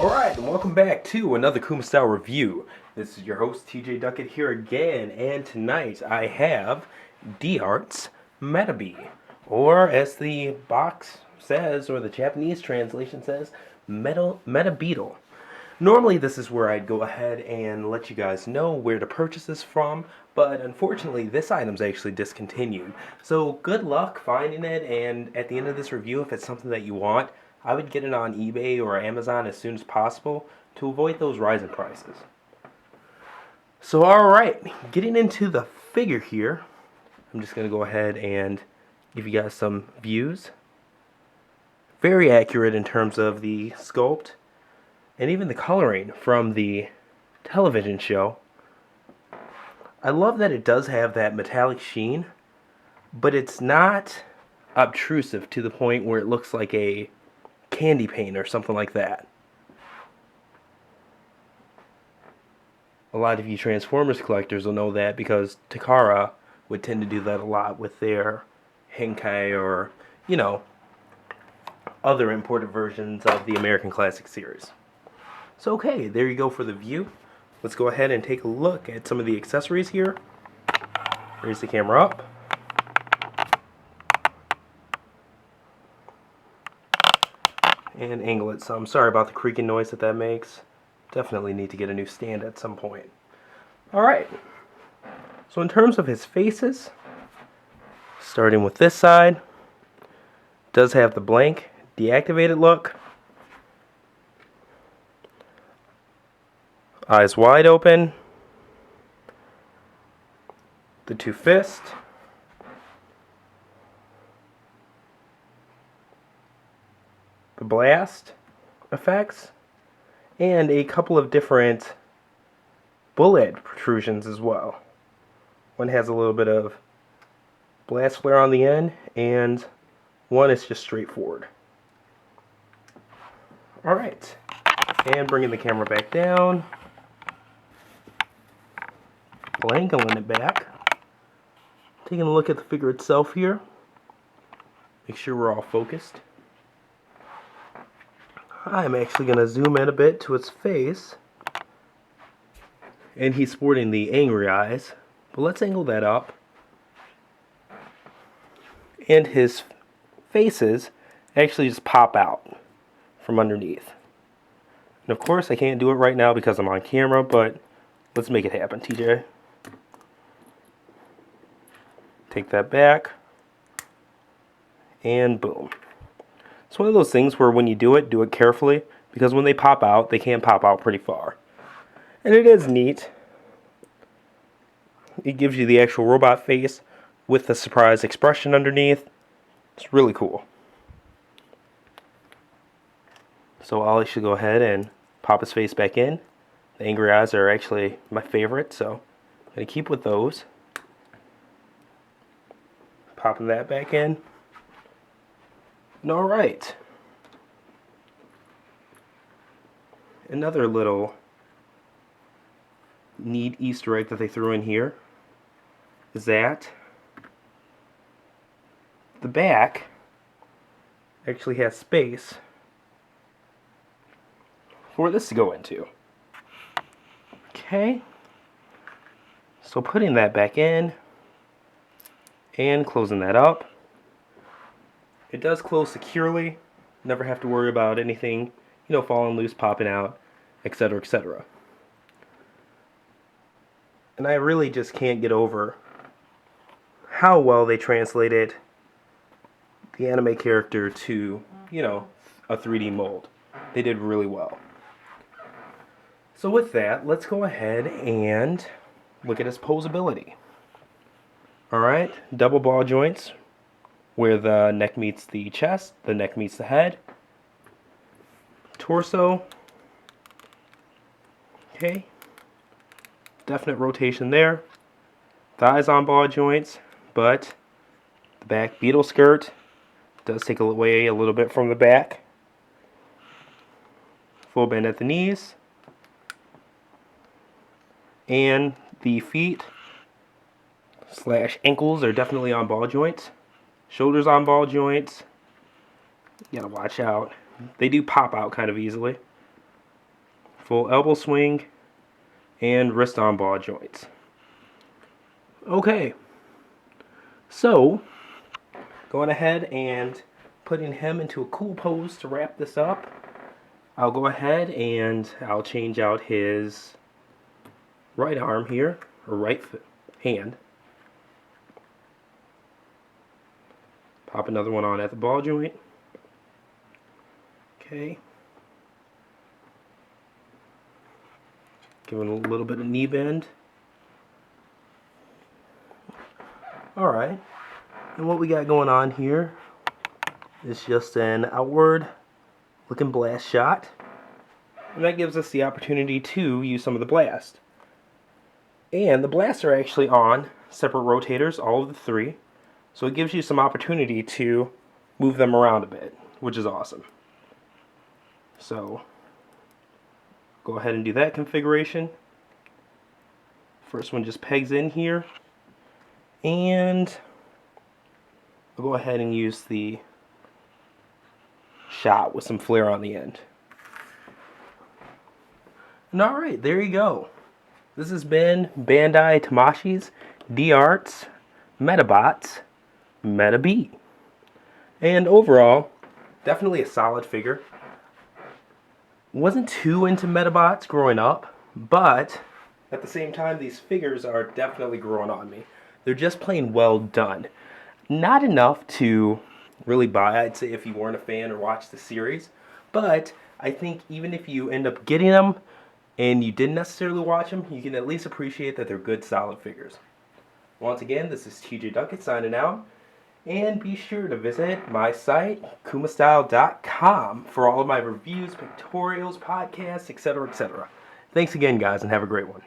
Alright, and welcome back to another Kuma Style review. This is your host, TJ Duckett, here again, and tonight I have D-Art's Metabee, or as the box says, or the Japanese translation says, Medabeetle. Normally this is where I'd go ahead and let you guys know where to purchase this from, but unfortunately this item's actually discontinued. So good luck finding it, and at the end of this review, if it's something that you want, I would get it on eBay or Amazon as soon as possible to avoid those rising prices. So alright, getting into the figure here, I'm just going to go ahead and give you guys some views. Very accurate in terms of the sculpt and even the coloring from the television show. I love that it does have that metallic sheen, but it's not obtrusive to the point where it looks like a candy paint or something like that. A lot of you Transformers collectors will know that because Takara would tend to do that a lot with their Henkai or, other imported versions of the American Classic series. So okay, there you go for the view. Let's go ahead and take a look at some of the accessories here. Raise the camera up. And angle it some. Sorry about the creaking noise that makes. Definitely need to get a new stand at some point. Alright, so in terms of his faces, starting with this side, does have the blank, deactivated look. Eyes wide open. The two fists. The blast effects, and a couple of different bullet protrusions as well. One has a little bit of blast flare on the end, and one is just straightforward. Alright, and bringing the camera back down, angling it back, taking a look at the figure itself here, make sure we're all focused. I'm actually going to zoom in a bit to its face. And he's sporting the angry eyes. But let's angle that up. And his faces actually just pop out from underneath. And of course I can't do it right now because I'm on camera, but let's make it happen, TJ. Take that back. And boom. It's one of those things where when you do it carefully, because when they pop out, they can pop out pretty far. And it is neat. It gives you the actual robot face with the surprise expression underneath. It's really cool. So I'll actually go ahead and pop his face back in. The angry eyes are actually my favorite, so I'm going to keep with those. Popping that back in. Alright, another little neat Easter egg that they threw in here is that the back actually has space for this to go into. Okay, so putting that back in and closing that up. It does close securely, never have to worry about anything, falling loose, popping out, etc., etc. And I really just can't get over how well they translated the anime character to, a 3D mold. They did really well. So with that, let's go ahead and look at his posability. Alright, double ball joints, where the neck meets the chest, the neck meets the head. Torso. Okay. Definite rotation there. Thighs on ball joints, but the back beetle skirt does take away a little bit from the back. Full bend at the knees. And the feet / ankles are definitely on ball joints. Shoulders on ball joints. You gotta watch out. They do pop out kind of easily. full elbow swing, and wrist on ball joints. Okay, so going ahead and putting him into a cool pose to wrap this up, I'll go ahead and I'll change out his right arm here, or right hand. Pop another one on at the ball joint. Okay. Give it a little bit of knee bend. Alright. And what we got going on here is just an outward looking blast shot. And that gives us the opportunity to use some of the blast. And the blasts are actually on separate rotators, all of the three. So it gives you some opportunity to move them around a bit, which is awesome. So go ahead and do that configuration. First one just pegs in here. And I'll go ahead and use the shot with some flare on the end. And alright, there you go. This has been Bandai Tamashi's D-Arts Medabots Metabee. And overall, definitely a solid figure. Wasn't too into Medabots growing up, but at the same time, these figures are definitely growing on me. They're just plain well done. Not enough to really buy, I'd say, if you weren't a fan or watched the series. But I think even if you end up getting them and you didn't necessarily watch them, you can at least appreciate that they're good, solid figures. Once again, this is TJ Duckett signing out. And be sure to visit my site, kumastyle.com, for all of my reviews, pictorials, podcasts, etc., etc. Thanks again, guys, and have a great one.